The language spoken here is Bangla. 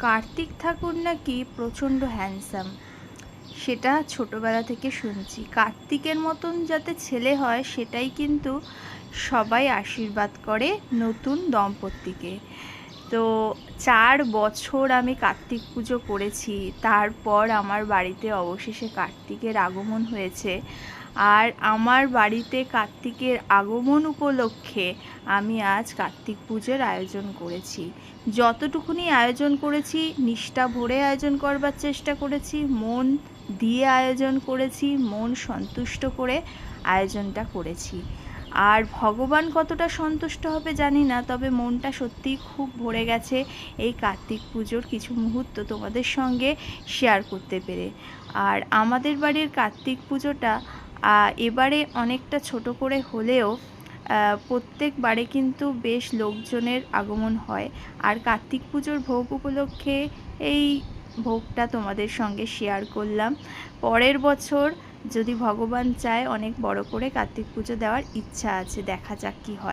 কার্তিক ঠাকুর নাকি প্রচণ্ড হ্যান্ডসাম, সেটা ছোটবেলা থেকে শুনছি। কার্তিকের মতন যাতে ছেলে হয় সেটাই কিন্তু সবাই আশীর্বাদ করে নতুন দম্পতিকে। তো 4 বছর আমি কার্তিক পুজো করেছি, তারপর আমার বাড়িতে অবশেষে কার্তিকের আগমন হয়েছে। আর আমার বাড়িতে কার্তিকের আগমন উপলক্ষে আমি আজ কার্তিক পুজোর আয়োজন করেছি। যতটুকুনি আয়োজন করেছি নিষ্ঠা ভরে আয়োজন করবার চেষ্টা করেছি, মন দিয়ে আয়োজন করেছি, মন সন্তুষ্ট করে আয়োজনটা করেছি। আর ভগবান কতটা সন্তুষ্ট হবে জানি না, তবে মনটা সত্যিই খুব ভরে গেছে এই কার্তিক পুজোর কিছু মুহূর্ত তোমাদের সঙ্গে শেয়ার করতে পেরে। আর আমাদের বাড়ির কার্তিক পুজোটা এবারে অনেকটা ছোট করে হলেও প্রত্যেকবারে কিন্তু বেশ লোকজনের আগমন হয়। আর কার্তিক পুজোর ভোগ উপলক্ষে এই ভোগটা তোমাদের সঙ্গে শেয়ার করলাম। পরের বছর যদি ভগবান চায় অনেক বড় করে কার্তিক পুজো দেওয়ার ইচ্ছা আছে, দেখা যাক কী হয়।